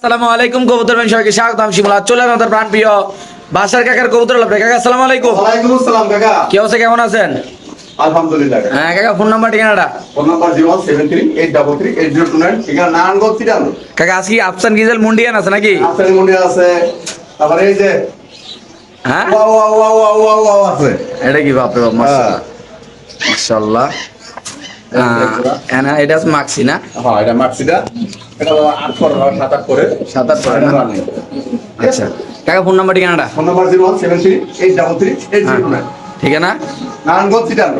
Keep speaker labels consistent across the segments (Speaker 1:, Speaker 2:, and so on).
Speaker 1: আসসালামু আলাইকুম কবুতর ভাই সবাইকে স্বাগতম শিমুল চলে আমাদের প্রাণ প্রিয় বাসার কাকার কবুতর লাভ কাকা আসসালামু আলাইকুম।
Speaker 2: ওয়ালাইকুম আসসালাম কাকা।
Speaker 1: কি অবস্থা কেমন আছেন?
Speaker 2: আলহামদুলিল্লাহ কাকা।
Speaker 1: হ্যাঁ কাকা ফোন নাম্বার ঠিকানাটা?
Speaker 2: ফোন নাম্বার 01738338029 ঠিকানা নারায়ণগঞ্জ সিটাল।
Speaker 1: কাকা আজকে আফসান গিজেল মুন্ডিয়ান আছে নাকি?
Speaker 2: আফসানি মুন্ডিয়া আছে, তারপরে এই যে
Speaker 1: হ্যাঁ
Speaker 2: wow wow wow wow wow wow আছে।
Speaker 1: এটা কি বাপ রে বাপ মাশাআল্লাহ। এনা এটা মাক্সি না?
Speaker 2: হ্যাঁ এটা মাক্সিটা, এটা 8 করে 7 8 করে
Speaker 1: 7 8 করে না? আচ্ছা কাকা ফোন নাম্বার ঠিকানাটা?
Speaker 2: ফোন নাম্বার 01738338029
Speaker 1: ঠিকানা
Speaker 2: নারায়ণগঞ্জ সিটাল।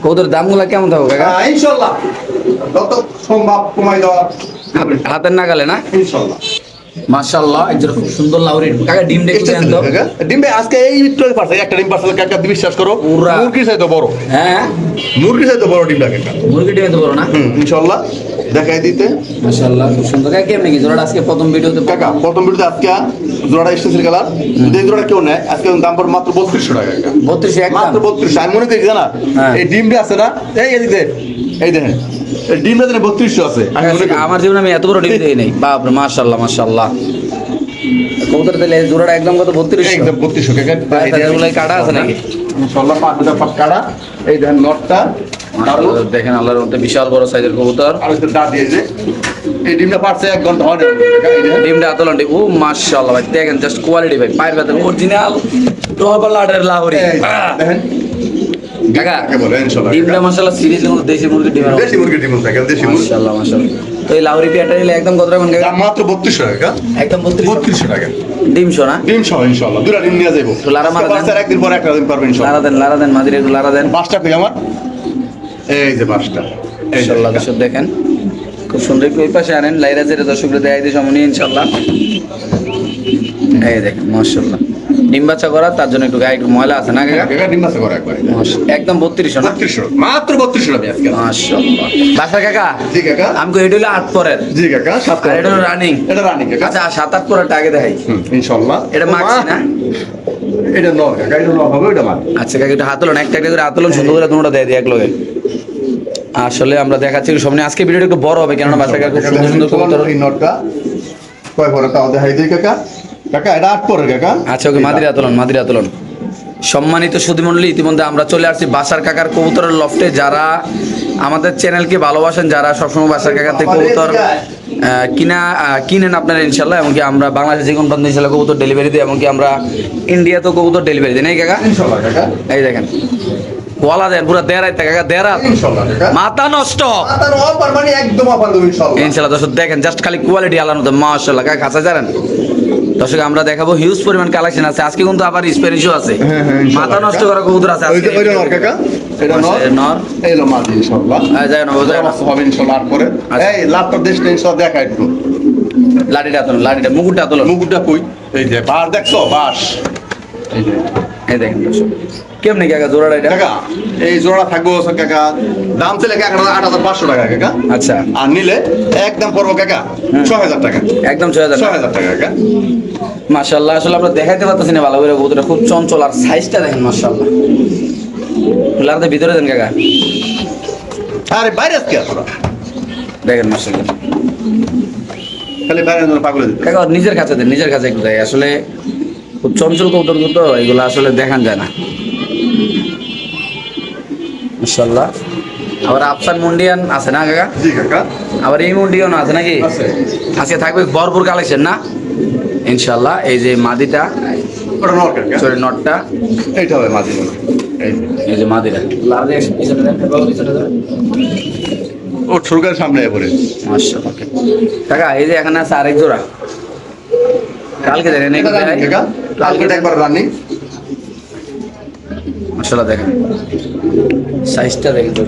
Speaker 1: কবুতর দামগুলো কেমন থাকবে কাকা?
Speaker 2: ইনশাআল্লাহ যত সম্ভব কমাই দেওয়া
Speaker 1: হাতের নাগালে না?
Speaker 2: ইনশাআল্লাহ।
Speaker 1: মাশাআল্লাহ একজন খুব সুন্দর লাউরি কাকা ডিম দেখতে দেন তো।
Speaker 2: ডিমে আজকে এই একটু পারছে, একটা ডিম পারছে কাকা, বিশ্বাস করো
Speaker 1: পুরা।
Speaker 2: মুরগির চাইতে বড়,
Speaker 1: হ্যাঁ
Speaker 2: মুরগির চাইতে বড় ডিমটা কাকা।
Speaker 1: মুরগি ডিম তো বড় না?
Speaker 2: ইনশাআল্লাহ দেখাই দিতে
Speaker 1: মাশাআল্লাহ খুব সুন্দর কাকা। কেমনে কি জোড়াটা আজকে প্রথম ভিডিওতে
Speaker 2: কাকা। প্রথম ভিডিওতে আজকে জোড়াটা এসেছিল কালার, এই জোড়াটা কেউ নেয় আজকে দাম পড়ে মাত্র 3200 টাকা কাকা।
Speaker 1: 3200 একদম
Speaker 2: মাত্র 3200। আমি মনে দেখি জানা
Speaker 1: হ্যাঁ।
Speaker 2: এই ডিমটা আছে না, এই এদিকে এই দেখেন এই ডিমটা যেন 3200 আছে। আমি মনে করি
Speaker 1: আমার জীবনে আমি এত বড় ডিম দেই নাই। বাপ রে মাশাআল্লাহ মাশাআল্লাহ। কবুতর দিলে জোড়াটা একদম কত 3200?
Speaker 2: একদম 3200 কাকা।
Speaker 1: এই গুলাই কাটা আছে নাকি?
Speaker 2: ইনশাআল্লাহ পাঁচ কাটা। এই দেখেন নটটা
Speaker 1: মাশাআল্লাহ দেখেন আল্লাহর মধ্যে বিশাল বড় সাইজের কবুতর।
Speaker 2: আর ওই দা দিয়ে যে এই ডিমটা পারছে 1 ঘন্টা হয় না কাকা। এই দেখেন
Speaker 1: ডিমটা আতলন ডিম। ও মাশাআল্লাহ ভাই দেখেন জাস্ট কোয়ালিটি ভাই। পায়ের ব্যথা অরিজিনাল টপার লাডের লাহোরি।
Speaker 2: এই দেখেন
Speaker 1: কাকা
Speaker 2: কাকে বলে ইনশাআল্লাহ।
Speaker 1: ডিমটা মাশাআল্লাহ সিরিজের মধ্যে দেশি মুরগির ডিম।
Speaker 2: দেশি মুরগির ডিম থাকে, দেশি মুরগি।
Speaker 1: মাশাআল্লাহ মাশাআল্লাহ। তো এই লাহোরি পেয়ারটা নিলে একদম কত রাখবেন কাকা?
Speaker 2: দাম মাত্র 3200 টাকা।
Speaker 1: একদম
Speaker 2: 3200 টাকা
Speaker 1: ডিম শোনা।
Speaker 2: ডিম সহ ইনশাআল্লাহ। দুটা ডিম নিয়ে যাবো।
Speaker 1: তো লারা মারা দেন।
Speaker 2: বাচ্চার একদিন পর একটা দিন পারবে ইনশাআল্লাহ।
Speaker 1: লারা দেন মাদিরে একটু লারা দেন।
Speaker 2: বাসটা কই আমার? এই যে বাসটা। এই যে
Speaker 1: ইনশাআল্লাহ দর্শক দেখেন খুব সুন্দর। একটু ওই পাশে আনেন লাইরাজের দর্শকরা দেখাই দিয়ে সময় ইনশাআল্লাহ। এই দেখেন মাশাআল্লাহ ডিম বাচ্চা করা, তার জন্য একটু গায়ে একটু ময়লা আছে না কাকা?
Speaker 2: কাকা ডিম বাসা করে একবারে।
Speaker 1: একদম 3200 না?
Speaker 2: 3200 মাত্র 3200 টাকা আজকে।
Speaker 1: মাশাআল্লাহ। বাসা কাকা
Speaker 2: জি কাকা।
Speaker 1: আমি কই এটা হলো 8 পরের।
Speaker 2: জি কাকা। সাত
Speaker 1: আর এটা হলো রানিং।
Speaker 2: এটা রানী কাকা।
Speaker 1: আচ্ছা 7 8 পরেরটা আগে দেখাই।
Speaker 2: ইনশাআল্লাহ।
Speaker 1: এটা মাক্সি না?
Speaker 2: এটা নর কাকা, এটা নর হবে, এটা মাছ।
Speaker 1: আচ্ছা কাকা একটু হাতলন, একটা একটা করে হাতলন, সুন্দর করে তোমরা দেয় এক লগে। আসলে আমরা দেখাচ্ছি সামনে। আজকে ভিডিওটা একটু বড় হবে কেননা বাসা কাকা খুব সুন্দর সুন্দর কবুতর।
Speaker 2: এই নটটা কয় পরে তাও দেখাই দেই কাকা। কাকা এটা 8 পরে কাকা।
Speaker 1: আচ্ছা ওকে মাদিরা তোলন। সম্মানিত সুধীমণ্ডলী, ইতিমধ্যে আমরা চলে আসছি বাসার কাকার কবুতরের লফটে। যারা আমাদের চ্যানেলকে ভালোবাসেন, যারা সবসময় বাসার কাকার থেকে কবুতর কিনেন আপনারা ইনশাল্লাহ, এমনকি আমরা বাংলাদেশে যে কোনো প্রান্তে ইনশাল্লাহ কবুতর ডেলিভারি দিই, এমনকি আমরা ইন্ডিয়াতেও কবুতর ডেলিভারি দিই, নাকি কাকা?
Speaker 2: ইনশাআল্লাহ কাকা।
Speaker 1: এই দেখেন ওয়ালা দেন পুরো দেড়াইতে কাকা, দেড়াত
Speaker 2: ইনশাআল্লাহ কাকা।
Speaker 1: মাথা নষ্ট।
Speaker 2: মাথার অফার মানে একদম অফার দেব ইনশাআল্লাহ।
Speaker 1: ইনশাল্লাহ দর্শক দেখেন জাস্ট খালি কোয়ালিটি আলাদা মতো মাশাআল্লাহ কাকা। কাছে জানেন দর্শক আমরা দেখাবো হিউজ পরিমাণ কালেকশন আছে আজকে, কিন্তু আবার স্প্যানিশও আছে।
Speaker 2: হ্যাঁ, ইনশাআল্লাহ।
Speaker 1: মাথা নষ্ট করা কবুতর আছে
Speaker 2: ওই
Speaker 1: আজকে।
Speaker 2: ওইটা নর কাকা। এটা নর। এই লো মাঝি ইনশাআল্লাহ।
Speaker 1: যাই না বোঝায় না।
Speaker 2: হবে ইনশাআল্লাহ। আর পরে
Speaker 1: আচ্ছা।
Speaker 2: এই লাভটা দেশটা ইনশাআল্লাহ দেখা একটু।
Speaker 1: লাঠিটা মুকুটটা তোলো।
Speaker 2: মুকুটটা কই? এই যে বাস দেখছো? বাস এই যে
Speaker 1: এই দেখেন দর্শক কেমনে কাকা জোড়াটা এটা?
Speaker 2: কাকা এই জোড়া থাকবো কাকা, দাম চলে কাকা 8500 টাকা কাকা।
Speaker 1: আচ্ছা
Speaker 2: আর নিলে একদম পড়বো কাকা 6000 টাকা।
Speaker 1: একদম 6000
Speaker 2: 6000 টাকা কাকা।
Speaker 1: মাশাআল্লাহ। আসলে আমরা দেখাইতে পারতেছি না ভালো করে কবুতরটা খুব চঞ্চল, আর সাইজটা দেখেন মাশাআল্লাহ। লারতে ভিতরে দেন কাকা,
Speaker 2: আরে বাইরে আজকে আসো
Speaker 1: দেখেন মাশাআল্লাহ।
Speaker 2: খালি বাইরে পাগল হয়ে
Speaker 1: কাকা ওর নিজের কাছে দেন, নিজের কাছে একটু দেয়। আসলে খুব চঞ্চল কবুতর তো এগুলো আসলে দেখান যায় না মাশাআল্লাহ। আবার আফসান মুন্ডিয়ান আছে না কাকা?
Speaker 2: জি কাকা।
Speaker 1: আবার এই মুন্ডিয়ান আছে নাকি?
Speaker 2: আছে।
Speaker 1: আজকে থাকবে ভরপুর কালেকশন না ইনশাআল্লাহ। এই যে মাদিটা,
Speaker 2: ওটা নর কাকা।
Speaker 1: সরি নটটা,
Speaker 2: এইটা হবে মাঝি নর। এই
Speaker 1: এই যে মাদিরা
Speaker 2: ও ঠুরকার সামনে পড়ে।
Speaker 1: মাশাআল্লাহ। কাকা এই যে এখানে আছে আরেক জোড়া, কালকে দেখেন
Speaker 2: এটা রানি কাকা। কালকে একবার রানি।
Speaker 1: মাশাআল্লাহ দেখেন সাইজটা দেখেন তো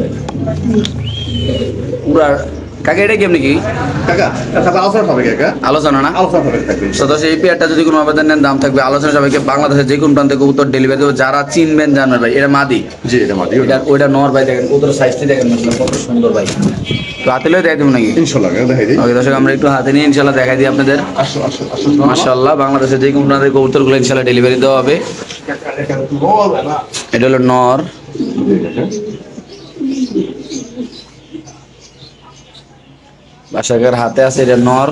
Speaker 1: পুরা। কাকা এটা কেমনি কি
Speaker 2: কাকা এটা আলোচনা হবে কাকা।
Speaker 1: আলোচনা না?
Speaker 2: আলোচনা হবে থাকবে।
Speaker 1: সদস্য এই পেয়ারটা যদি কোনো আবেদন নেন দাম থাকবে আলোচনা সবাইকে। বাংলাদেশের যে কোনো প্রান্তে কবুতর ডেলিভারি দেবো, যারা চিনবেন জানবেন ভাই। এটা মাদি,
Speaker 2: জি এটা মাদি।
Speaker 1: এটা ওইটা নর ভাই। দেখেন কবুতর সাইজটি দেখেন মাশাআল্লাহ কত সুন্দর ভাই। তো হাতে লয়ে দেখাই দেবো নাকি?
Speaker 2: ইনশাআল্লাহ কাকা দেখাই দিই।
Speaker 1: ওকে দর্শক আমরা একটু হাতে নিয়ে ইনশাআল্লাহ দেখাই দিই আপনাদের।
Speaker 2: আসো আসো আসো।
Speaker 1: মাশাআল্লাহ বাংলাদেশের যে কোনো প্রান্তে কবুতরগুলো ইনশাআল্লাহ ডেলিভারি দেওয়া হবে। এটা হলো নর। বাসাকার হাতে আছে এটা নর।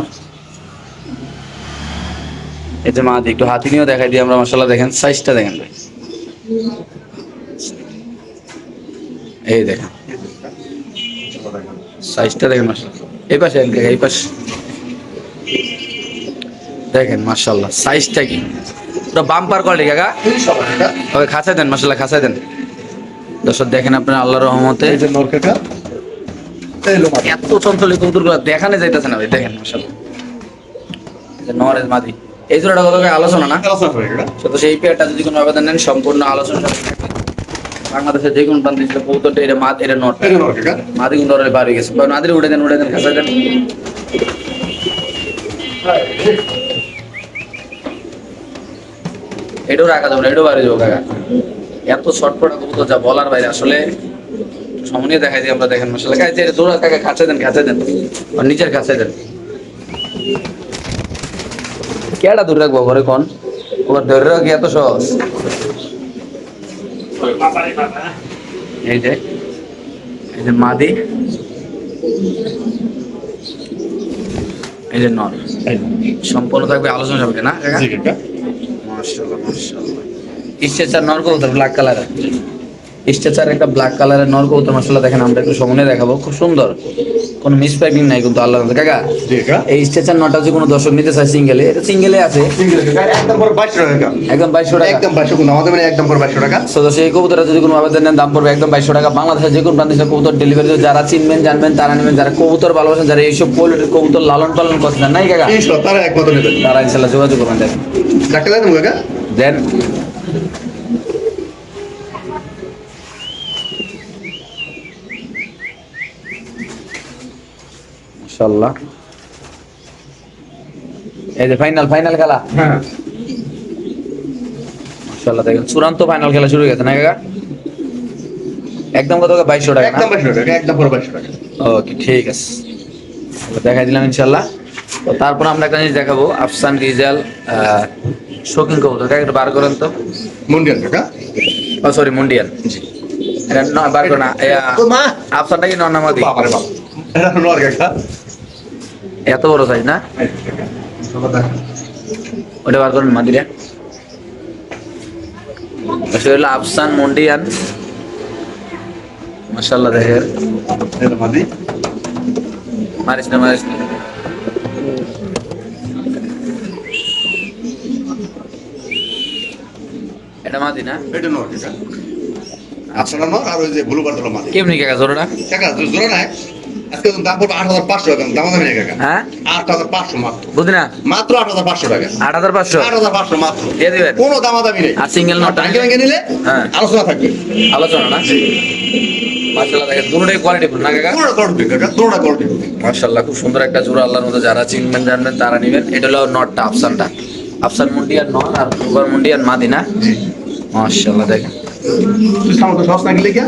Speaker 1: এই যে মাদি একটু হাতি নিয়েও দেখাই দিই আমরা, মাশাআল্লাহ দেখেন সাইজটা দেখেন ভাই, এই দেখেন সাইজটা দেখেন মাশাআল্লাহ। এই পাশে এই পাশে দেখেন মাশাআল্লাহ সাইজটা কি পুরো বাম্পার কোয়ালিটি কাকা। ওকে খাঁচায় দেন মাশাআল্লাহ, খাঁচায় দেন। দর্শক দেখেন আপনার আল্লাহর রহমতে
Speaker 2: এই যে নর কাকা, এই লো মাদি।
Speaker 1: এত চঞ্চল কবুতরগুলো দেখানে যাইতেছে না ভাই, দেখেন মাশাআল্লাহ। এই যে নরের মাদি, এই জোড়াটা কত করে আলোচনা না,
Speaker 2: আলোচনা করে কাকা।
Speaker 1: তো সেই পেয়ারটা যদি কোনো আবেদন নেন সম্পূর্ণ আলোচনা সাপেক্ষে থাকবে। বাংলাদেশের যে কোনো প্রান্তে ছিল কবুতরটা এটা মাদ, এটা নট,
Speaker 2: এই যে নর কাকা।
Speaker 1: মাদি কিন্তু নরের বাড়ি গেছে, বা মাদির উঠে দেন খাঁচায় দেন। এটাও রাখা যাবে না, এটাও বাড়ি যাবো কাকা। এত শর্টপটা কবুতর যা বলার বাইরে, আসলে সমনীয় দেখাই দিই আমরা, দেখেন মাশাআল্লাহ। কাছে দৌড়া কাকা, খাঁচায় দেন, খাঁচায় দেন, আর নিচের খাঁচায় দেন। কেডা দূরে রাখবো ঘরে কোন, ওর ধরে রাখি এত সহজ। এই যে এই যে মাদি, এই যে নর, সম্পূর্ণ থাকবে আলোচনা সাপেক্ষে না কাকা।
Speaker 2: জি কাকা।
Speaker 1: মাশাআল্লাহ মাশাআল্লাহ। স্ট্রেচার নর কবুতর ব্ল্যাক কালারের, স্ট্রেচার একটা ব্ল্যাক কালারের নর কবুতর মাশাআল্লাহ দেখেন, আমরা একটু সামনে দেখাবো, খুব সুন্দর, কোনো মিসপ্যাকিং নাই কিন্তু আল্লাহর রহমতে কাকা।
Speaker 2: জি কাকা।
Speaker 1: এই স্ট্রেচার নটা যে কোনো দর্শক নিতে চায় সিঙ্গেলে, এটা সিঙ্গেলে আছে
Speaker 2: সিঙ্গেল কাকা, একদম করে 2200 টাকা।
Speaker 1: একদম 2200 টাকা।
Speaker 2: একদম 2200 কোন আমাদের মানে একদম করে 2200 টাকা।
Speaker 1: তো সেই কবুতরের যদি কোনো আবেদন নেন দাম পড়বে একদম 2200 টাকা। বাংলাদেশের যে কোনো প্রান্তে সে কবুতর ডেলিভারি, যারা চিনবেন জানবেন তারা নেবেন, যারা কবুতর ভালোবাসেন, যারা এইসব কোয়ালিটির কবুতর লালন পালন করছেন নাই কাকা,
Speaker 2: ইনশাআল্লাহ তারা একমাত্র নেবেন।
Speaker 1: তারা ইনশাল্লাহ যোগাযোগ করবেন। দেখেন
Speaker 2: ডাক্তার দেন কাকা।
Speaker 1: দেন মাশাআল্লাহ। এই যে ফাইনাল খেলা,
Speaker 2: হ্যাঁ
Speaker 1: মাশাআল্লাহ দেখেন চূড়ান্ত ফাইনাল খেলা শুরু হয়ে গেছে না কাকা। একদম কত 2200 টাকা না?
Speaker 2: একদম 2200 টাকা, একদম করে 2200 টাকা।
Speaker 1: ওকে ঠিক আছে, তাহলে দেখাই দিলাম ইনশাল্লাহ। তো তারপর আমরা একটা জিনিস দেখাবো, আফসান রিজাল শৌখিন কবুতর, একটু বার করেন তো।
Speaker 2: মুন্ডিয়ান কাকা।
Speaker 1: ও সরি মুন্ডিয়ান,
Speaker 2: জি।
Speaker 1: এটা বার করেন না,
Speaker 2: তো মা
Speaker 1: আফসানটা কি নন্নামাদি,
Speaker 2: বাবারে বাপ, এটা নর কাকা।
Speaker 1: এত বড় সাইজ না, ওটা বার করেন মাদিরা। সেটা হলো আফসান মুন্ডিয়ান, মাশাআল্লাহ দেখেন।
Speaker 2: এটা মাদি।
Speaker 1: মারিস না এটা মাদি না,
Speaker 2: এটা নর কাকা। আসলে নর আর ওই যে ব্লু বার্ড হলো মাদি।
Speaker 1: কেমনি কাকা জোড়াটা?
Speaker 2: কাকা জোড়া নাই, আজকে দাম পড়বে 8500 টাকা, দাম দামি কাকা।
Speaker 1: হ্যাঁ
Speaker 2: 8500 মাত্র,
Speaker 1: বুঝলি না,
Speaker 2: মাত্র 8500 টাকা।
Speaker 1: 8500
Speaker 2: 8500 মাত্র,
Speaker 1: দিয়ে দিবেন।
Speaker 2: কোনো দামাদামি নেই।
Speaker 1: আর সিঙ্গেল নট
Speaker 2: টাঙ্কি ভেঙে নিলে
Speaker 1: হ্যাঁ
Speaker 2: আলোচনা থাকবে।
Speaker 1: আলোচনা না, মাশাআল্লাহ দেখেন দুটোই কোয়ালিটি ফুল না কাকা।
Speaker 2: দুটোটা করবে কাকা, দুটোটা করবে।
Speaker 1: মাশাআল্লাহ খুব সুন্দর একটা জোড়া, আল্লাহর মধ্যে যারা চিনবেন জানবেন তারা নেবেন। এটা হলো নটটা, আফসানটা, আফসান মুন্ডিয়ান নট আর ওভার মুন্ডিয়ান মাদি না।
Speaker 2: জি।
Speaker 1: মাশাআল্লাহ দেখেন
Speaker 2: তুই সামনে সস না গেলে কি?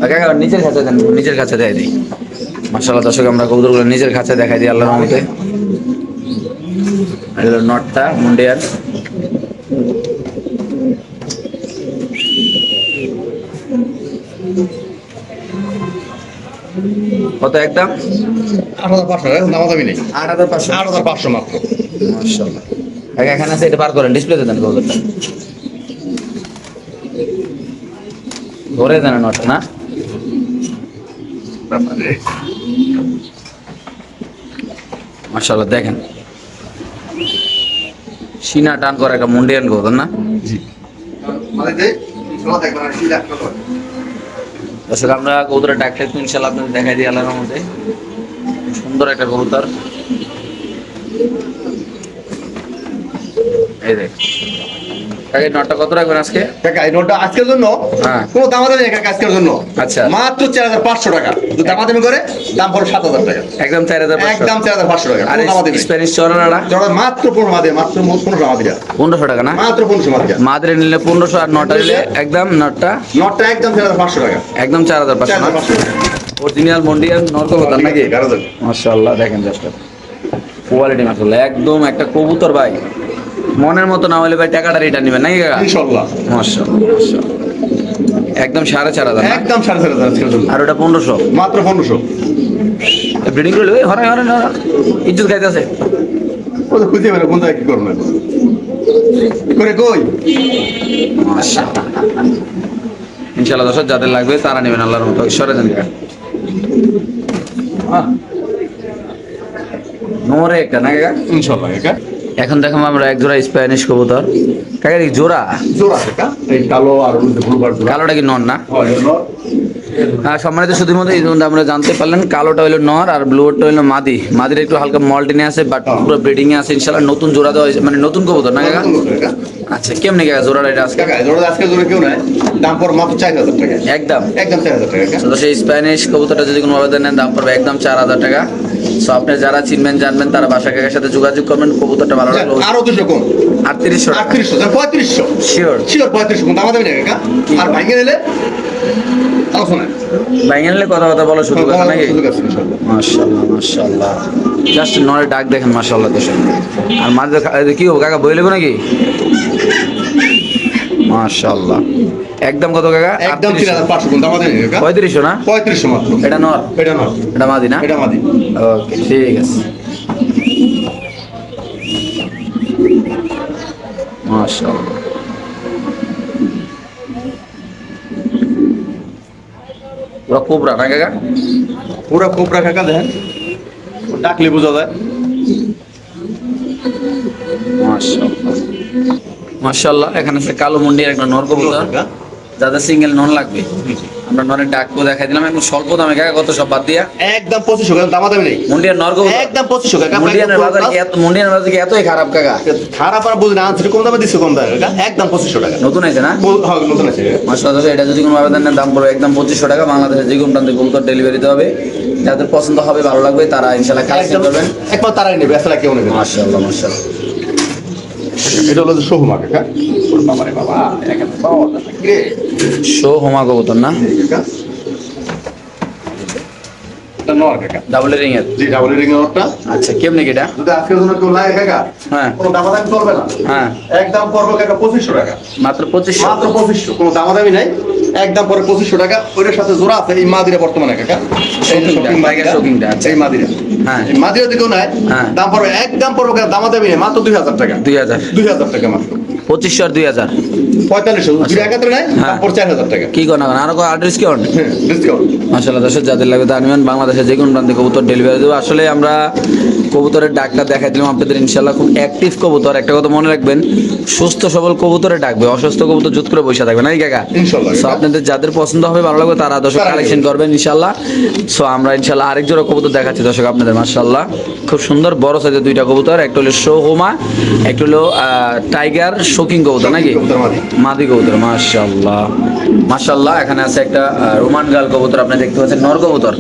Speaker 1: কাকা নিচের কাছে দেন, নিচের কাছে দেয় দিই। মাশাআল্লাহ দর্শক আমরা কবুতরগুলো নিজের কাছে দেখাই দিই আল্লাহর রহমতে। এটা হলো নটটা মুন্ডিয়ান, কত একদম
Speaker 2: 8500 টাকা, দামাদামি নেই।
Speaker 1: 8500।
Speaker 2: 8500 মাত্র।
Speaker 1: মাশাআল্লাহ কাকা এখানে আছে, এটা বার করেন, ডিসপ্লেতে দেন কবুতরটা, ধরে দেন নটটা না। মাশাআল্লাহ দেখেন সিনা টান করে একটা মুন্ডিয়ান কবুতর না।
Speaker 2: জি। মানে যে ইনশাআল্লাহ দেখবেন আর কি দেখতে হবে।
Speaker 1: দর্শক আমরা কবুতরের ডাকটা একটু ইনশাআল্লাহ আপনাদের দেখাই দিই আল্লাহর রহমতে। সুন্দর একটা কবুতর, এই দেখ কাকা নটটা কত রাখবেন আজকে?
Speaker 2: কাকা এই নোটটা আজকের জন্য
Speaker 1: হ্যাঁ।
Speaker 2: কোনো দামাদামি নেই কাকা, আজকের জন্য
Speaker 1: আচ্ছা।
Speaker 2: মাত্র 4500 টাকা। যদি দামাদামি করে দাম পড়বে 7000 টাকা।
Speaker 1: একদম 4500।
Speaker 2: একদম 4500 টাকা,
Speaker 1: আর
Speaker 2: কোনো দামাদামি নেই।
Speaker 1: স্প্যানিশ চড়াটা
Speaker 2: জোড়া মাত্র 15 মাদি, মাত্র 15 মাদি,
Speaker 1: 1500 টাকা না,
Speaker 2: মাত্র 15 মাদি।
Speaker 1: মাদ্রে নিলে 1500 আর নটা নিলে একদম নটটা
Speaker 2: নটটা একদম 4500 টাকা।
Speaker 1: একদম 4500 না।
Speaker 2: 4500 টাকা।
Speaker 1: অরিজিনাল মন্ডিয়ান নর কবুতর নাকি?
Speaker 2: গারদন।
Speaker 1: মাশাআল্লাহ দেখেন জাস্ট কোয়ালিটি মাশাআল্লাহ একদম একটা কবুতর ভাই, মনের মতো না হলে ভাই টাকাটা রিটার্ন নেবেন নাকি কাকা?
Speaker 2: ইনশাআল্লাহ।
Speaker 1: মাশাআল্লাহ মাশাআল্লাহ একদম 4,500 না?
Speaker 2: একদম 4,500 আজকের জন্য।
Speaker 1: আর ওটা 1500
Speaker 2: মাত্র 1500।
Speaker 1: ব্রিডিং করলে ওই হরাই হরাই হরাই ইজ্জত খাইতেছে।
Speaker 2: ও তো খুঁজে বেরো কোন জায়গায় কি করবে করে কই।
Speaker 1: মাশাআল্লাহ। ইনশাআল্লাহ দর্শক যাদের লাগবে তারা নেবেন আল্লাহর মতো ঈশ্বরে জানি। নোরে একটা না কাকা?
Speaker 2: ইনশাআল্লাহ কাকা।
Speaker 1: এখন দেখো আমরা এক জোড়া স্প্যানিশ কবুতর। কাকা এই জোড়া?
Speaker 2: জোড়া কাকা। এই কালো আর ব্লু বার জোড়া।
Speaker 1: কালোটা কি নর না?
Speaker 2: হয় নর।
Speaker 1: সম্মানিত শুধুর মধ্যে এই জন্য আমরা জানতে পারলেন কালোটা হলো নর আর ব্লুটা হলো মাদি। মাদির একটু হালকা মল্টিনে আছে বাট পুরো ব্রিডিং এ আছে ইনশাআল্লাহ। নতুন জোড়া দেওয়া হয়েছে, মানে নতুন কবুতর না কাকা?
Speaker 2: কাকা।
Speaker 1: আচ্ছা কেমনে কাকা জোড়াটা এটা আজকে?
Speaker 2: কাকা জোড়া আজকের জন্য কেউ নাই, দাম পড়ে মাত্র 4,000 টাকা।
Speaker 1: একদম
Speaker 2: একদম 4,000 টাকা কাকা।
Speaker 1: তো সেই স্প্যানিশ কবুতরটা যদি কোনো আবেদন নেন দাম পড়বে একদম 4,000 টাকা। সো আপনি যারা চিনবেন জানবেন তারা বাসা কাকার সাথে যোগাযোগ করবেন। কবুতরটা ভালো লাগলো
Speaker 2: আরো 200 কম।
Speaker 1: 3800 টাকা
Speaker 2: 3800 3500।
Speaker 1: শিওর।
Speaker 2: শিওর 3500 কম দাম দেবেন কাকা। আর ভাঙে নিলে আলোচনা।
Speaker 1: বাইঙ্গা নিলে কথা বলো শুধু কথা নাকি?
Speaker 2: সুযোগ আছে ইনশাআল্লাহ।
Speaker 1: মাশাআল্লাহ মাশাআল্লাহ। জাস্ট নরে ডাক দেখেন মাশাআল্লাহ তো। আর মাঝে কি হবে কাকা বই লেবো নাকি? মাশাআল্লাহ। একদম কত কাকা?
Speaker 2: একদম 3,500 কম দাম দেবেন কাকা।
Speaker 1: 3500 না?
Speaker 2: 3500 মাত্র।
Speaker 1: এটা নর,
Speaker 2: এটা নর।
Speaker 1: এটা মাদি না?
Speaker 2: এটা মাদি।
Speaker 1: ওকে ঠিক আছে। মাশাআল্লাহ। পুরো কোবরা না কাকা?
Speaker 2: পুরা কোবরা কাকা দেখেন। ডাকলে বোঝা যায়।
Speaker 1: মাশাআল্লাহ মাশাআল্লাহ। এখানে আছে কালো মুন্ডির একটা নর কবুতর। যাদের সিঙ্গেল নন লাগবে আমরা নরের ডাকও দেখাই দিলাম। এখন স্বল্প দামে কাকা কত সব বাদ দিয়া?
Speaker 2: একদম 2500 কাকা দাম দামি নেই।
Speaker 1: মুন্ডিয়ার নর কবুতর
Speaker 2: একদম 2500 কাকা।
Speaker 1: মুন্ডিয়ানের বাজার কি এত, মুন্ডিয়ানের বাজার কি এতই খারাপ কাকা?
Speaker 2: খারাপ আর বুঝি না, আনছে কম দামে দিছে কম দামে কাকা। একদম 2500 টাকা।
Speaker 1: নতুন আছে না?
Speaker 2: হ্যাঁ নতুন আছে।
Speaker 1: মাশাআল্লাহ। এটা যদি কোনো আবেদন নেন দাম পড়বে একদম 2500 টাকা। বাংলাদেশের যে কোনো প্রান্তে কবুতর ডেলিভারি দিতে হবে। যাদের পছন্দ হবে ভালো লাগবে তারা ইনশাআল্লাহ কালেকশন করবেন।
Speaker 2: একবার তারাই নেবে, আসলে কেউ নেবে না।
Speaker 1: মাশাআল্লাহ মাশাআল্লাহ।
Speaker 2: এটা হলো সোহমা কাকা। ওর বাবা রে বাবা, এখানে পাওয়া যায় না কি রে?
Speaker 1: শো হোমা কবুতর না?
Speaker 2: কাকা এটা নর কাকা।
Speaker 1: ডাবল রিং এর?
Speaker 2: জি ডাবল রিং এর ওটা।
Speaker 1: আচ্ছা কেমনে কি এটা?
Speaker 2: যদি আজকের জন্য কেউ লাগে কাকা,
Speaker 1: হ্যাঁ
Speaker 2: কোনো দামাদামি করবে না।
Speaker 1: হ্যাঁ
Speaker 2: একদম পড়বে কাকা 2500 টাকা।
Speaker 1: মাত্র 2500?
Speaker 2: মাত্র 2500, কোনো দামাদামি নাই। একদম পরে 2500 টাকা। ওইটার সাথে জোড়া আছে এই মাদিরা বর্তমানে কাকা। এই যে শপিং মাদিরা,
Speaker 1: শপিংটা আচ্ছা
Speaker 2: এই মাদিরা।
Speaker 1: হ্যাঁ
Speaker 2: এই মাদিরা যদি কেউ নেয়
Speaker 1: হ্যাঁ
Speaker 2: দাম পড়বে একদম পড়বে কাকা, দামাদামি নেই, মাত্র 2000 টাকা।
Speaker 1: 2000
Speaker 2: 2000 টাকা মাত্র।
Speaker 1: 2500 আর 2000
Speaker 2: 4500 যদি একাত্রে নেয়
Speaker 1: হ্যাঁ।
Speaker 2: তারপর 4000 টাকা।
Speaker 1: কি কোন আরো ডিসকাউন্ট?
Speaker 2: হ্যাঁ ডিসকাউন্ট।
Speaker 1: মাশাআল্লাহ দর্শক যাদের লাগবে তা নেবেন। বাংলাদেশের যে কোনো প্রান্তে কবুতর ডেলিভারি দেবো। আসলে আমরা কবুতরের ডাকটা দেখাই দিলাম আপনাদের ইনশাআল্লাহ। খুব অ্যাক্টিভ কবুতর। একটা কথা মনে রাখবেন, সুস্থ সবল কবুতরে ডাকবে, অসুস্থ কবুতর জুত করে বসে থাকবে না এই কাকা?
Speaker 2: ইনশাআল্লাহ।
Speaker 1: সো আপনাদের যাদের পছন্দ হবে ভালো লাগবে তারা দর্শক কালেকশন করবেন ইনশাআল্লাহ। সো আমরা ইনশাআল্লাহ আরেক জোড়া কবুতর দেখাচ্ছি দর্শক আপনাদের। মাশাআল্লাহ খুব সুন্দর বড় সাইজের দুইটা কবুতর। একটা হলো শো হোমা, একটা হলো টাইগার শোকিং কবুতর নাকি? মাদি কবুতর। মাশাআল্লাহ মাশাআল্লাহ। এখানে আছে একটা রোমান গাল কবুতর আপনি দেখতে পাচ্ছেন, নর কবুতর।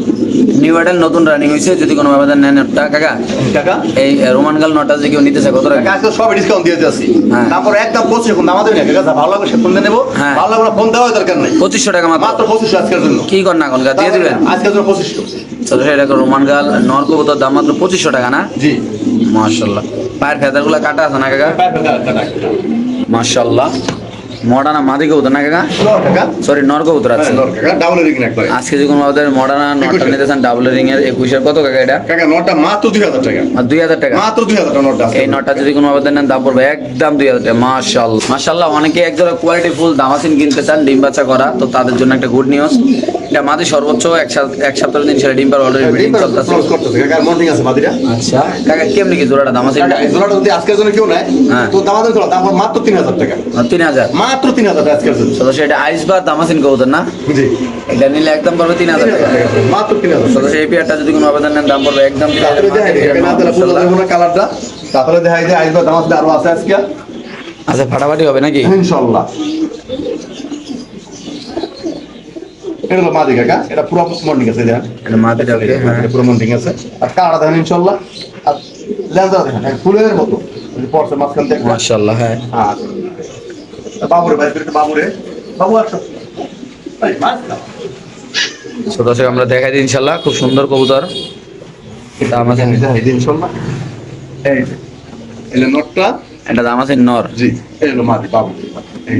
Speaker 1: নিউ মডেল নতুন রানিং হয়েছে। যদি কোনো আবেদন নেন একটা কাকা,
Speaker 2: টাকা
Speaker 1: এই রোমান গাল নটা যদি কেউ নিতে চায় কত টাকা?
Speaker 2: আজকে সব ডিসকাউন্ট দিয়ে যাচ্ছি।
Speaker 1: হ্যাঁ।
Speaker 2: তারপর একদম 2500 কোন দাম দেবেন কাকা। ভালো লাগবে সে ফোন দিয়ে নেব,
Speaker 1: হ্যাঁ।
Speaker 2: ভালো লাগবে না ফোন দেওয়ার দরকার নাই।
Speaker 1: 2500 টাকা মাত্র?
Speaker 2: মাত্র 2500 আজকের জন্য।
Speaker 1: কি কর না কোন দিয়ে দিবেন
Speaker 2: আজকের জন্য 2500।
Speaker 1: চলো এটা রোমান গাল নর কবুতর দাম মাত্র 2500 টাকা না?
Speaker 2: জি
Speaker 1: মাশাআল্লাহ। পায়ের ফেদারগুলো কাটা আছে না কাকা? মাশাআল্লাহ। মডার্না মাদি কবুতর না কাকা?
Speaker 2: টাকা
Speaker 1: সরি নর কবুতর আছে।
Speaker 2: কাকা ডাবল রিং একবারে।
Speaker 1: আজকে যে কোনো আমাদের মডার্না নটা নিতে চান ডাবল রিং এর 21 কত কাকা এটা?
Speaker 2: কাকা নটা মাত্র 2000 টাকা।
Speaker 1: আর 2000 টাকা?
Speaker 2: মাত্র 2000 টাকা নটা।
Speaker 1: এই নটা যদি কোনো আবেদন নেন দাম পড়বে একদম 2000 টাকা। মাশাআল্লাহ মাশাআল্লাহ। অনেকে একজোড়া কোয়ালিটি ফুল দামাসিন কিনতে চান ডিম বাচ্চা করা, তো তাদের জন্য একটা গুড নিউজ। এটা মাদি সর্বোচ্চ এক সপ্তাহ দিন ছেড়ে ডিম পার অলরেডি ব্রিডিং চলতেছে।
Speaker 2: ক্লোজ করতেছে কাকা, মর্নিং আছে মাদিরা।
Speaker 1: আচ্ছা কাকা কেমনি কি জোড়াটা দামাসিন?
Speaker 2: কাকা এই জোড়াটা যদি আজকের জন্য কেউ নেয়
Speaker 1: হ্যাঁ।
Speaker 2: তো দামাদামি করো, দাম মাত্র 3000 টাকা।
Speaker 1: 3000?
Speaker 2: মাত্র 3000 টাকা আজকের জন্য।
Speaker 1: সদস্য এটা আইস বা দামাসিন কবুতর না?
Speaker 2: জি
Speaker 1: এটা নিলে একদম পড়বে 3000 টাকা।
Speaker 2: মাত্র 3000 টাকা।
Speaker 1: সদস্য এই পেয়ারটা যদি কোনো আবেদন নেন দাম পড়বে একদম 3000
Speaker 2: তাহলে দেখাই দিই কাকা, না তাহলে পুরো দেখো না কালারটা। তাহলে দেখাই দিই আইসবা দাম আছে আরো আছে আজকে
Speaker 1: আচ্ছা ফাটাফাটি হবে নাকি?
Speaker 2: ইনশাআল্লাহ। এটা হলো মাদি কাকা, এটা পুরো মর্নিং আছে দেখেন।
Speaker 1: এটা মাদি ডাকে হ্যাঁ।
Speaker 2: এটা পুরো মর্নিং আছে। আর কালারটা দেখেন ইনশাআল্লাহ। আর লেন্সটা দেখেন ফুলের মতো পড়ছে মাঝখান থেকে।
Speaker 1: মাশাআল্লাহ হ্যাঁ।
Speaker 2: আর বাবুরে ভাই বাবুরে বাবু আসো। এই মাছ না।
Speaker 1: সো দর্শক আমরা দেখাই দিই ইনশাআল্লাহ। খুব সুন্দর কবুতর। দাম আছে
Speaker 2: দেখাই দিই ইনশাআল্লাহ। এই এলে নোটটা।
Speaker 1: এটা দাম আছে নর।
Speaker 2: জি এই হলো মাদি বাবু। এই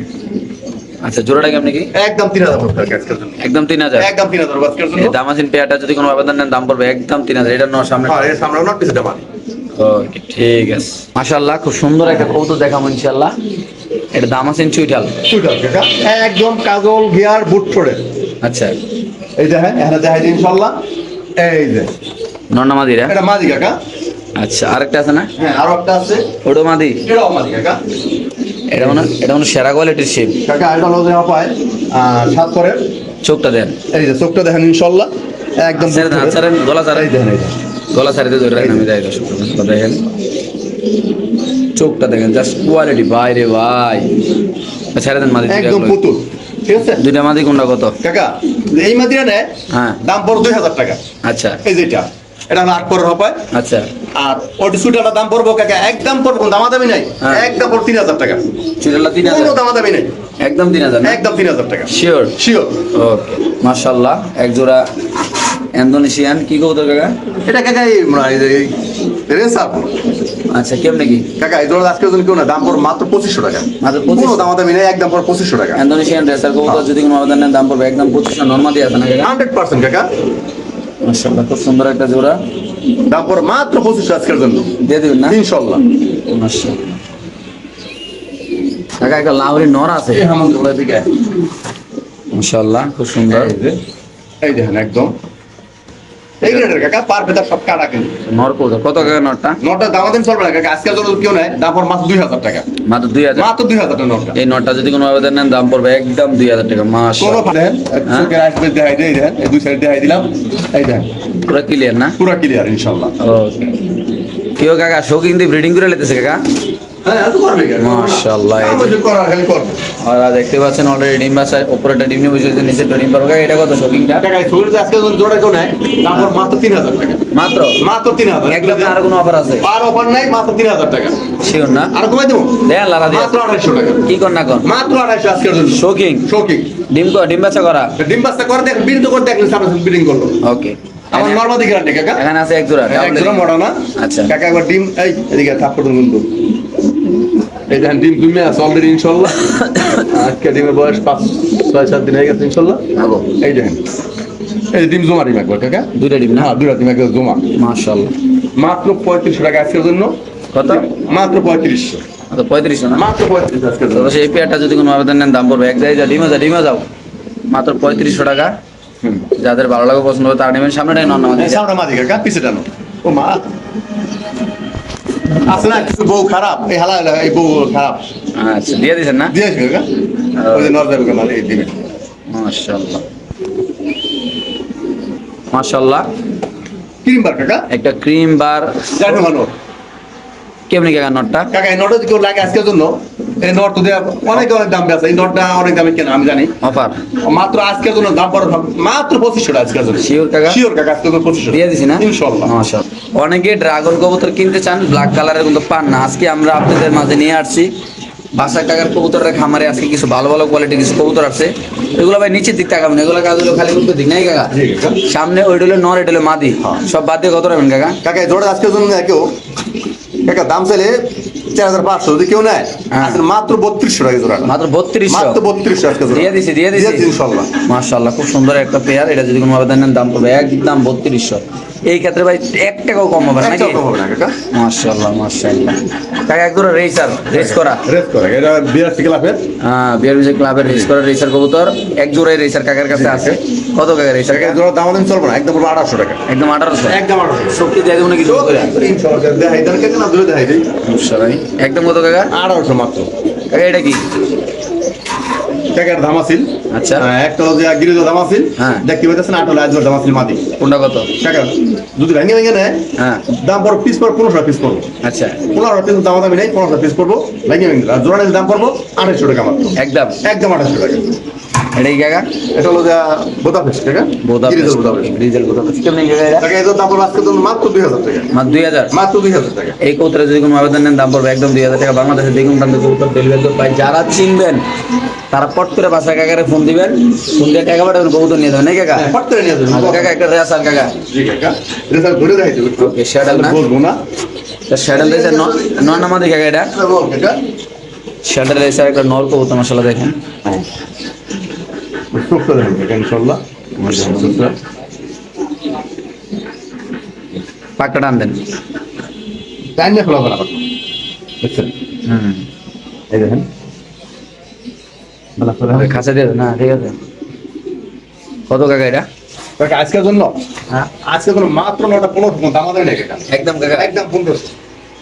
Speaker 1: আচ্ছা, জোড়াটা কেমন কি?
Speaker 2: একদম 3000 টাকা আজকের জন্য।
Speaker 1: একদম 3000।
Speaker 2: একদম 3000 আজকের জন্য।
Speaker 1: এই দামাসিন পেয়ারটা যদি কোনো আবেদন নেন দাম পড়বে একদম 3000। এটা নর সামনে।
Speaker 2: হ্যাঁ, এর সামনে নট পিছটা মাদি।
Speaker 1: ওকে, ঠিক আছে। মাশাআল্লাহ, খুব সুন্দর একটা কবুতর দেখাবো ইনশাআল্লাহ। এটা দামাসিন চুইটাল।
Speaker 2: চুইটাল কাকা, একদম কাজল গিয়ার বুট ছড়ে।
Speaker 1: আচ্ছা,
Speaker 2: এই দেখেন, এখানে দেখাই দিই ইনশাআল্লাহ। এই যে
Speaker 1: নর না মাদিরা?
Speaker 2: এটা মাদি কাকা।
Speaker 1: আচ্ছা, আরেকটা আছে না?
Speaker 2: হ্যাঁ, আরো একটা আছে,
Speaker 1: ওটা মাদি?
Speaker 2: এটাও মাদি কাকা।
Speaker 1: এটা মানে সেরা কোয়ালিটির শেপ।
Speaker 2: কাকা এটা হলো যে পায় সাত করে।
Speaker 1: চোখটা দেন।
Speaker 2: এই যে চোখটা দেখেন ইনশাআল্লাহ, একদম
Speaker 1: ছেড়ে দেন, ছেড়ে দেন, গলা ছাড়েন।
Speaker 2: এই দেখেন, এই দেখেন।
Speaker 1: গলা ছাড়িতে ধরে রাখেন, আমি যাই দর্শক দেখেন চোখটা দেখেন, জাস্ট কোয়ালিটি ভাই রে ভাই। ছেড়ে দেন মাদি।
Speaker 2: একদম পুতুল, ঠিক আছে।
Speaker 1: দুইটা মাদি কোনটা কত
Speaker 2: কাকা এই মাদিরা নেয়,
Speaker 1: হ্যাঁ,
Speaker 2: দাম পড়ো 2000 টাকা।
Speaker 1: আচ্ছা
Speaker 2: এই যেটা, এটা হলো 8 করে হবে।
Speaker 1: আচ্ছা,
Speaker 2: আর ওটি সুইটারটার দাম পড়বো কাকা, একদম পড়বো, দামাদামি নাই,
Speaker 1: হ্যাঁ।
Speaker 2: একদম পড়ো 3000 টাকা।
Speaker 1: চুড়ালা
Speaker 2: কোনো
Speaker 1: 3000?
Speaker 2: দামাদামি নাই,
Speaker 1: একদম 3000 না?
Speaker 2: একদম 3000 টাকা।
Speaker 1: শিওর?
Speaker 2: শিওর।
Speaker 1: ওকে, মাশাআল্লাহ। এক জোড়া ইন্দোনেশিয়ান কি কবুতর কাকা?
Speaker 2: এটা কাকা এই রেসার।
Speaker 1: আচ্ছা, কেমনে কি
Speaker 2: কাকা এই জোড়া আজকের জন্য কেউ না, দাম পড়ো মাত্র 2500 টাকা।
Speaker 1: মাত্র
Speaker 2: কোনো
Speaker 1: 2500?
Speaker 2: দামাদামি নাই, একদম পড়ো 2500 টাকা।
Speaker 1: ইন্দোনেশিয়ান রেসার কবুতর যদি কোনো আবেদন নেন দাম পড়বে একদম 2500। নরমাদি আছে না কাকা?
Speaker 2: 100% কাকা,
Speaker 1: মাশাআল্লাহ, খুব সুন্দর একটা জোড়া।
Speaker 2: দাম পড়ো মাত্র 2500 আজকের জন্য,
Speaker 1: দিয়ে দিবেন না?
Speaker 2: ইনশাআল্লাহ।
Speaker 1: মাশাআল্লাহ। কাকা একটা লাহোরি নর আছে?
Speaker 2: এই হামদুল্লাহ দিকে
Speaker 1: মাশাআল্লাহ, খুব সুন্দর।
Speaker 2: এই দেখেন, একদম এই গ্রেডের কাকা, পার ভেতর সব কাটা কিন্তু।
Speaker 1: নর কবুতর কত কাকা নরটা?
Speaker 2: নটা দামাদামি চলবে না কাকা, আজকের জন্য কেউ নেয়, দাম পড়ো মাত্র 2000 টাকা।
Speaker 1: মাত্র 2000?
Speaker 2: মাত্র 2000 টাকা নটা।
Speaker 1: এই নটটা যদি কোনো আবেদন নেন দাম পড়বে একদম 2000 টাকা।
Speaker 2: কোনো
Speaker 1: মাশাআল্লাহ,
Speaker 2: দেখেন, চোখের আইসপেস দেখাই দেই, দেখেন এই দুই সাইড দেখাই দিলাম। এই দেখেন
Speaker 1: পুরো ক্লিয়ার না?
Speaker 2: পুরো ক্লিয়ার ইনশাআল্লাহ।
Speaker 1: ওকে। কেউ কাকা শৌখিন দিয়ে ব্রিডিং করে লেতেছে কাকা?
Speaker 2: হ্যাঁ, এত করবে কেন?
Speaker 1: মাশাআল্লাহ, এই যে
Speaker 2: আমাদের করার খালি করবে।
Speaker 1: আর দেখতে পাচ্ছেন অলরেডি ডিম বাচ্চা, উপরেটা ডিম নিয়ে বসে নিচে ডিম পারবে। এটা কত শৌখিনটা?
Speaker 2: টাকা এই ছবিটা আজকের জন্য জোড়া কেউ নেয়, দাম পড়ো মাত্র 3000 টাকা।
Speaker 1: মাত্র?
Speaker 2: মাত্র 3000।
Speaker 1: একদম আর কোনো অফার আছে?
Speaker 2: আর অফার নাই, মাত্র 3000 টাকা।
Speaker 1: শিওর না?
Speaker 2: আর কমাই দেবো,
Speaker 1: দেন লালা দিয়ে।
Speaker 2: মাত্র 2800 টাকা।
Speaker 1: কি কর না কর?
Speaker 2: মাত্র 2800 আজকের জন্য।
Speaker 1: শৌখিন
Speaker 2: শৌখিন
Speaker 1: ডিম বাচ্চা করা?
Speaker 2: ডিম বাস্তা করে দেখ, বিল তো করে দেখলেন, সামনে বিডিং করলো।
Speaker 1: ওকে।
Speaker 2: আমার নরমাদি গ্যারান্টি কাকা।
Speaker 1: এখানে আছে এক জোড়া
Speaker 2: এক জোড়া মোড়া না।
Speaker 1: আচ্ছা।
Speaker 2: কাকা একবার ডিম, এই এদিকে থাপ্পড় কিন্তু এই দেখেন ডিম তুমি আছে অলরেডি ইনশাআল্লাহ। আজকে ডিমের বয়স 5-6-7 দিন হয়ে গেছে ইনশাআল্লাহ।
Speaker 1: আগো
Speaker 2: এই দেখেন, এই যে ডিম জমা ডিম একবার কাকা।
Speaker 1: দুইটা ডিম না?
Speaker 2: হ্যাঁ, দুইটা ডিম একবার জমা।
Speaker 1: মাশাআল্লাহ।
Speaker 2: মাত্র 3500 টাকা আজকের জন্য।
Speaker 1: কত?
Speaker 2: মাত্র 3500।
Speaker 1: তো 3500 না?
Speaker 2: মাত্র 3500 আজকের জন্য।
Speaker 1: তো সেই পেয়ারটা যদি কোনো আবেদন নেন দাম পড়বে এক জায়গায় ডিমে যাও মাত্র 3500 টাকা। যাদের ভালো লাগে পছন্দ হবে তারা নেবেন। সামনেটাই নন আমাদের।
Speaker 2: এই সামনে মাদি কাকা, পিছে টানো। ও মা, আছে না কিছু বউ খারাপ, এই হালা এই বউ খারাপ।
Speaker 1: আচ্ছা, দিয়ে দিয়েছেন না?
Speaker 2: দিয়েছি কাকা, ওই যে নর যাবে কাকা, এই দিবে।
Speaker 1: মাশাআল্লাহ, মাশাআল্লাহ।
Speaker 2: ক্রিম বার কাকা,
Speaker 1: একটা ক্রিম বার।
Speaker 2: জানো মানো
Speaker 1: কেমনি কাকা নটটা?
Speaker 2: কাকা এই নটটা যদি কেউ লাগে আজকের জন্য, এই নট তো দেয়া অনেক দাম আছে, এই নটটা অনেক দামে কেন আমি জানি।
Speaker 1: অফার
Speaker 2: মাত্র আজকের জন্য দাম পড়ে মাত্র 2500 টাকা আজকের জন্য।
Speaker 1: শিওর কাকা?
Speaker 2: শিওর কাকা, আজকের জন্য 2500
Speaker 1: দিয়ে দিছি না?
Speaker 2: ইনশাআল্লাহ।
Speaker 1: মাশাআল্লাহ। অনেকে ড্রাগন কবুতর কিনতে চান, ব্ল্যাক কালারের কিন্তু পান না। আজকে আমরা আপনাদের মাঝে নিয়ে আসছি বাসার কাকার কবুতরের খামারে। আজকে কিছু ভালো ভালো কোয়ালিটির কিছু কবুতর আছে। এগুলো ভাই নিচের দিক তাকাবেন, এগুলো কাজ হলো খালি উল্টো দিক নাই কাকা?
Speaker 2: জি কাকা।
Speaker 1: সামনে ওইটা হলো নর, এটা হলো মাদি। সব বাদ দিয়ে কত রাখবেন কাকা?
Speaker 2: কাকা এই জোড়া আজকের জন্য কেউ কাকা দাম চাইলে 4500, যদি কেউ নেয়
Speaker 1: হ্যাঁ।
Speaker 2: আজকে মাত্র 3200 টাকা জোড়া।
Speaker 1: মাত্র 3200?
Speaker 2: মাত্র 3200 আজকে জোড়া।
Speaker 1: দিয়ে দিছি
Speaker 2: ইনশাআল্লাহ।
Speaker 1: মাশাআল্লাহ, খুব সুন্দর একটা পেয়ার। এটা যদি কোনো আবেদন নেন দাম পড়বে একদম 3200। এই ক্ষেত্রে ভাই 1 টাকাও কম হবে না নাকি?
Speaker 2: একটাও কম হবে না কাকা।
Speaker 1: মাশাআল্লাহ, মাশাআল্লাহ। কাকা এক জোড়া রেস করা?
Speaker 2: রেস করে এটা বিআরসি ক্লাবের।
Speaker 1: হ্যাঁ, বিআরবিসি ক্লাবের রেস করা রেসার কবুতর। এক জোড়াই রেসার কাকার কাছে আছে। কত কাকা রেসার?
Speaker 2: কাকা জোড়া দাম চলবে না, একদম 2800 টাকা।
Speaker 1: একদম 1800?
Speaker 2: একদম 1800।
Speaker 1: শক্তি দিয়ে দেবো নাকি?
Speaker 2: ইনশাআল্লাহ দেখাই দেন কাকা, না দূরে দেখাই দেই।
Speaker 1: সমস্যা নাই। একদম কত কাকা?
Speaker 2: 1800 মাত্র।
Speaker 1: কাকা এটা কি?
Speaker 2: কাকার দাম আছিল।
Speaker 1: আচ্ছা।
Speaker 2: একটা হলো যে গিরিজা দাম আছিল।
Speaker 1: হ্যাঁ।
Speaker 2: দেখতে পাইতেছেন, আট হলো আজকের দাম আছিল মাদি।
Speaker 1: কোনটা কত?
Speaker 2: কাকা যদি ভেঙে ভেঙে নেয়,
Speaker 1: হ্যাঁ।
Speaker 2: দাম পড়ো পিস পর 1500 পিস পড়বো।
Speaker 1: আচ্ছা,
Speaker 2: 1500 পিস দাম দামি নেই, 1500 পিস পড়বো ভেঙে ভেঙে। আর জোড়া নিলে দাম পড়বো 2800 টাকা মাত্র।
Speaker 1: একদম
Speaker 2: একদম 2800 টাকা।
Speaker 1: এটা কি কাকা?
Speaker 2: এটা হলো যে বোদাপেস্ট কাকা, গিরিজা বোদাপেস্ট।
Speaker 1: ডিজেল বোদাপেস্ট। কেমন কাকা এটা?
Speaker 2: কাকা এর দাম পড়বে আজকের জন্য মাত্র 2000 টাকা।
Speaker 1: মাত্র 2000?
Speaker 2: মাত্র 2000 টাকা।
Speaker 1: এই কবুতরে যদি কোনো আবেদন নেন দাম পড়বে একদম 2000 টাকা। বাংলাদেশে দেখুন দামে কবুতর ডেলিভারি করতে পাই। যারা চিনবেন তারা পট করে বাসা কাকারে ফোন দিবেন, ফোন দিয়ে টাকা পাঠাবেন, কবুতর নিয়ে যাবেন। নাকি কাকা?
Speaker 2: হ্যাঁ, ফট করে নিয়ে যাবেন।
Speaker 1: আচ্ছা কাকা, একটা রেস আর কাকা।
Speaker 2: জি কাকা, রেজাল্ট ধরে দেখাই দেব।
Speaker 1: ওকে, শ্যাডেল না?
Speaker 2: বলবো না।
Speaker 1: শ্যাডেল দিয়েছে নন নামাদি কাকা এটা?
Speaker 2: বল কাকা,
Speaker 1: শাটার রেসার একটা নর কবুতর মাশাআল্লাহ দেখেন।
Speaker 2: সুস্থ দেখেন কাকা ইনশাল্লাহ। সুস্থ।
Speaker 1: পাকটা টান দেন।
Speaker 2: টাইম না খোলা করা দেখছেন এই দেখেন ভালো করে
Speaker 1: ওই খাঁচা দিয়ে দেন। না ঠিক আছে। কত কাকা এটা?
Speaker 2: কাকা আজকের জন্য
Speaker 1: হ্যাঁ
Speaker 2: আজকের জন্য মাত্র 9টা 15 দাম আমাদের নেই কাকা
Speaker 1: একদম কাকা।
Speaker 2: একদম 1500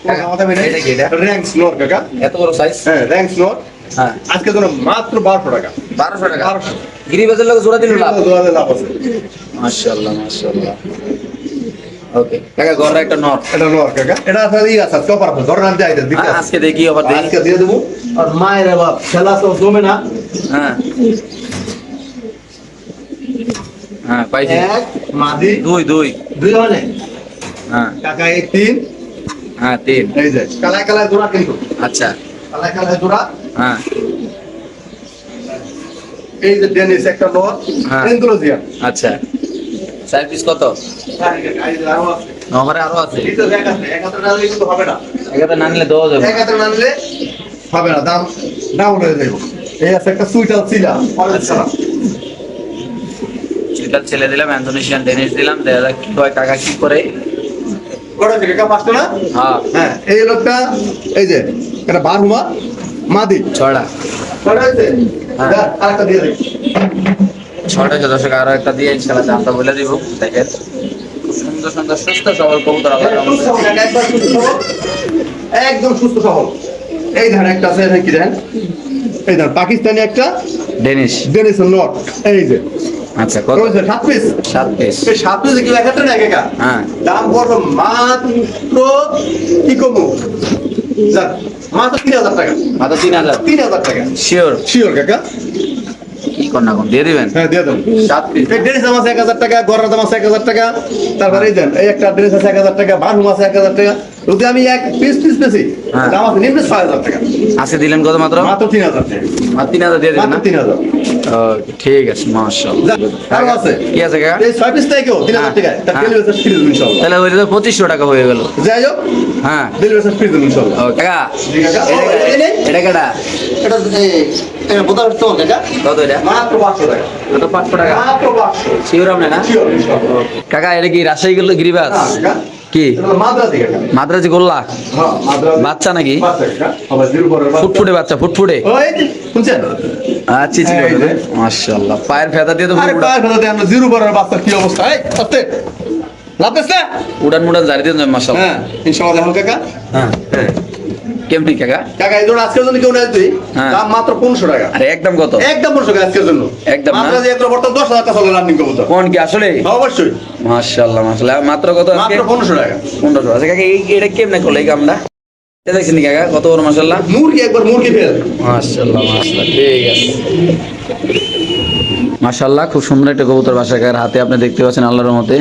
Speaker 2: কাকা আমাদের নেই।
Speaker 1: এটা কি এটা?
Speaker 2: র্যাঙ্কস নোর কাকা
Speaker 1: এত বড় সাইজ?
Speaker 2: হ্যাঁ র্যাঙ্কস নোর
Speaker 1: হ্যাঁ
Speaker 2: আজকের জন্য মাত্র 1200 টাকা
Speaker 1: 1200 টাকা।
Speaker 2: 1200
Speaker 1: গিরিবাজের লোক জোড়া দিল লাভ।
Speaker 2: 2000 লাভ আছে
Speaker 1: মাশাআল্লাহ মাশাআল্লাহ। ওকে কাকা গড়া একটা নর।
Speaker 2: এটা নোর কাকা এটা আসলে ই আছে কপার আছে ধরে নাম যাইতে দিতে
Speaker 1: আজকে দেখি আবার দেখি।
Speaker 2: আজকে দিয়ে দেবো আর মায়ের বাপ খেলা তো জমে না
Speaker 1: হ্যাঁ হ্যাঁ পাইছি।
Speaker 2: এক মাদি
Speaker 1: দুই দুই
Speaker 2: দুই মানে
Speaker 1: হ্যাঁ
Speaker 2: কাকা এই তিন
Speaker 1: হ্যাঁ তিন।
Speaker 2: এই যে কালায় কালায় জোড়া কিন্তু
Speaker 1: আচ্ছা
Speaker 2: কালায় কালায় জোড়া
Speaker 1: হ্যাঁ
Speaker 2: এই যে ডেনিস একটা নোর
Speaker 1: হ্যাঁ।
Speaker 2: এন্ডোলজিয়া
Speaker 1: আচ্ছা 4 পিস কত? নহরে আরো আছে।
Speaker 2: হবে না
Speaker 1: এটাতে না নিলে দেওয়া যাবে।
Speaker 2: এক হাতে না নিলে হবে না দাম ডাউন হয়ে যাবে এই আছে একটা সুইটাল চিলা অরেঞ্জ কালার
Speaker 1: সেটা ছেলে দিলাম, ইন্দোনেশিয়ান ডেনিশ দিলাম, দেখা যাক কি হয় কাকা কি করে।
Speaker 2: কটা থেকে কাকা পাঁচটা না
Speaker 1: হ্যাঁ
Speaker 2: হ্যাঁ এই লোকটা এই যে এটা বারহুমা মাদি
Speaker 1: ছড়া
Speaker 2: কটা হয়েছে
Speaker 1: হ্যাঁ।
Speaker 2: যা, আরেকটা দিয়ে দিই
Speaker 1: ছটা দশক আরো একটা দিয়ে ইনশাল্লাহ দামটা বলে দিব। দেখেন খুব সুন্দর সুন্দর সুস্থ সবল কবুতর আল্লাহ
Speaker 2: একদম সুস্থ সবল, একবার সুস্থ সবল। একদম সুস্থ সবল এই ধান একটা আছে এখানে কি দেখেন এই ধান পাকিস্তানি একটা
Speaker 1: ডেনিশ।
Speaker 2: ডেনিস নট এই যে
Speaker 1: আচ্ছা কত?
Speaker 2: 7 পিস
Speaker 1: 7 পিস।
Speaker 2: এই 7 পিস কি একটা না কাকা
Speaker 1: হ্যাঁ
Speaker 2: দাম পড়বে মাত্র কি কমু যাক মাত্র 3000 টাকা
Speaker 1: মাত্র 3000।
Speaker 2: 3000 টাকা
Speaker 1: শিওর?
Speaker 2: শিওর কাকা
Speaker 1: কি কর না কোন দিয়ে দিবেন?
Speaker 2: হ্যাঁ দিয়ে দেন
Speaker 1: 7 পিস।
Speaker 2: এই ড্রেস দাম আছে 1000 টাকা গড়ার দাম আছে 1000 টাকা তারপরে এই দেন এই একটা ড্রেস আছে 1000 টাকা বারহুম আছে 1000 টাকা যদি আমি এক পিস বেশি
Speaker 1: হ্যাঁ।
Speaker 2: দাম আছে নিম্ন 6000 টাকা
Speaker 1: আজকে দিলেন কত মাত্র?
Speaker 2: মাত্র 3000 টাকা
Speaker 1: আর 3000 দিয়ে দিবেন
Speaker 2: মাত্র
Speaker 1: না?
Speaker 2: 3000
Speaker 1: ওকে ঠিক আছে মাশাআল্লাহ।
Speaker 2: যাক, আরো আছে
Speaker 1: কি আছে কাকা?
Speaker 2: এই 6 পিস থেকেও 3000
Speaker 1: হ্যাঁ,
Speaker 2: টাকা তা
Speaker 1: হ্যাঁ।
Speaker 2: ডেলিভারি চার্জ ফ্রি দেব ইনশাআল্লাহ
Speaker 1: তাহলে ওইটা তো 2500 টাকা হয়ে গেল।
Speaker 2: যাই হোক
Speaker 1: হ্যাঁ
Speaker 2: ডেলিভারি চার্জ ফ্রি দেব ইনশাআল্লাহ
Speaker 1: ও কাকা
Speaker 2: জি কাকা
Speaker 1: এটা কেডা?
Speaker 2: এটা এটা বোতাম তো কাকা
Speaker 1: কত এটা?
Speaker 2: মাত্র 500 টাকা
Speaker 1: কত? 500 টাকা।
Speaker 2: মাত্র 500
Speaker 1: শিওর আপনি না?
Speaker 2: শিওর ইনশাআল্লাহ
Speaker 1: কাকা এটা কি রাজশাহী গেল গিরিবাজ?
Speaker 2: না কাকা
Speaker 1: কি
Speaker 2: এটা মাদ্রাজি কাকা
Speaker 1: মাদ্রাজি গোল্লা?
Speaker 2: হ্যাঁ মাদ্রাজি
Speaker 1: বাচ্চা নাকি?
Speaker 2: বাচ্চা কাকা আবার জিরো পরের বাচ্চা
Speaker 1: ফুটফুটে বাচ্চা ফুটফুটে।
Speaker 2: ওই যে, শুনছেন
Speaker 1: আচ্ছা জি
Speaker 2: এই যে।
Speaker 1: মাশাআল্লাহ। পায়ের ফেদা দিয়ে তো
Speaker 2: আরে
Speaker 1: পুরো
Speaker 2: পায়ের ভেতরে আমরা জিরো পরের বাচ্চা কি অবস্থা এই আস্তে লাভেস না
Speaker 1: উড়ান মুড়ান জারি দিয়ে মাশাআল্লাহ।
Speaker 2: হ্যাঁ ইনশাআল্লাহ দেখো কাকা
Speaker 1: হ্যাঁ
Speaker 2: হ্যাঁ
Speaker 1: কেমনি কাকা?
Speaker 2: কাকা এই জন্য আজকের জন্য কেউ নেই তুই
Speaker 1: হ্যাঁ।
Speaker 2: দাম মাত্র 500 টাকা
Speaker 1: আরে একদম কত?
Speaker 2: একদম 500 টাকা আজকের জন্য
Speaker 1: একদম না?
Speaker 2: মাত্র যে একটা বর্তমান 10000 টাকা চলে রানিং কবুতর
Speaker 1: কোন কি আসলে?
Speaker 2: অবশ্যই
Speaker 1: মাশাআল্লাহ মাশাআল্লাহ। মাত্র কত আজকে?
Speaker 2: মাত্র 1500 টাকা
Speaker 1: 1500। আচ্ছা কাকা এটা কেমনে করলে এই কামটা? এটা দেখছেন কাকা কত বড় মাশাআল্লাহ?
Speaker 2: মুরগি একবার মুরগি ফেল
Speaker 1: মাশাআল্লাহ মাশাআল্লাহ ঠিক আছে। মাশাআল্লাহ খুব সুন্দর একটা কবুতর বাসা কাকার হাতে আপনি দেখতে পাচ্ছেন আল্লাহর রহমতে।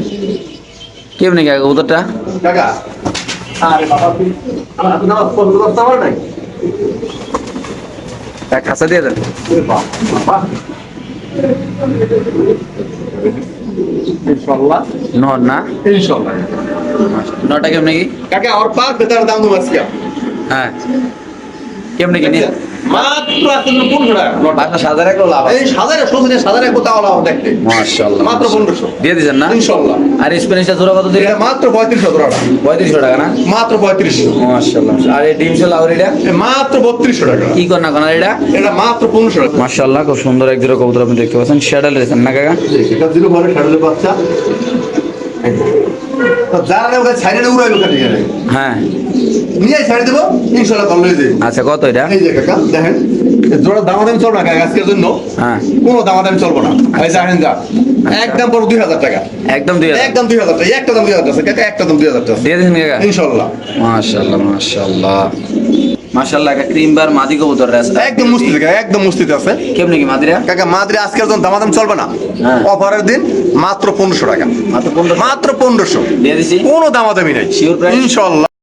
Speaker 1: কেমনে কাকা কবুতরটা?
Speaker 2: কাকা আরে বাবা তুই আমার তো নামাজ পড়তে করতে পার নাই
Speaker 1: এক খাঁচা দিয়ে দেন।
Speaker 2: বাবা ইনশাআল্লাহ
Speaker 1: নর না?
Speaker 2: ইনশাআল্লাহ
Speaker 1: নটা কেমনে কি?
Speaker 2: কাকা আর পাক বেতার দাম দেবো আজকে
Speaker 1: হ্যাঁ কেমনে কি নিয়ে?
Speaker 2: মাত্র আজকে 1500 টাকা
Speaker 1: বাসা সাজা রাখলেও লাভ আছে।
Speaker 2: এই সাজারে সোজনে সাজারে কোথাও লাভ দেখতে
Speaker 1: মাশাআল্লাহ
Speaker 2: মাত্র 1500
Speaker 1: দিয়ে দিয়েছেন না?
Speaker 2: ইনশাআল্লাহ
Speaker 1: আর স্প্যানিশটা জোড়া কত দিলেন?
Speaker 2: এটা মাত্র 3500 টাকা
Speaker 1: 3500 টাকা না?
Speaker 2: মাত্র 3500
Speaker 1: মাশাআল্লাহ। আর এই ডিম ছোলা এটা
Speaker 2: মাত্র 3200 টাকা
Speaker 1: কি কর না কোন এটা?
Speaker 2: এটা মাত্র 1500 টাকা
Speaker 1: মাশাআল্লাহ খুব সুন্দর এক জোড়া কবুতর আপনি দেখতে পাচ্ছেন। শ্যাডেল রেছেন না কাকা?
Speaker 2: এটা দিল ঘরে ছাড়লে বাচ্চা তো যারা নেবে ছাইরে উড়াইলো কাটি গেলে
Speaker 1: হ্যাঁ
Speaker 2: নিয়ে ছাড়ে দেবো ইনশাআল্লাহ ভালো হয়ে যাবে
Speaker 1: আচ্ছা কত এটা?
Speaker 2: এই যে কাকা দেখেন এই জোড়া দামাদামি চলবে না কাকা আজকের জন্য
Speaker 1: হ্যাঁ
Speaker 2: কোনো দামাদামি চলবে না এই দেখেন যা একদম পড়ো 2000 টাকা
Speaker 1: একদম 2000
Speaker 2: একদম 2000 টাকা একটা দাম 2000 টাকা কাকা একটা দাম 2000 টাকা
Speaker 1: দিয়ে দিয়েছেন কাকা?
Speaker 2: ইনশাআল্লাহ
Speaker 1: মাশাআল্লাহ মাশাআল্লাহ মাশাআল্লাহ। একটা ক্রিম বার মাদি কবুতর রেস
Speaker 2: একদম মুস্তিতে কাকা একদম মুস্তিতে আছে
Speaker 1: কেমনে কি মাদিরা?
Speaker 2: কাকা মাদ্রে আজকের জন্য দামাদাম চলবে না
Speaker 1: হ্যাঁ।
Speaker 2: অফারের দিন মাত্র 1500 টাকা
Speaker 1: মাত্র 1500
Speaker 2: মাত্র 1500
Speaker 1: দিয়ে দিছি।
Speaker 2: কোনো দামাদামি নাই
Speaker 1: Sure price?
Speaker 2: ইনশাআল্লাহ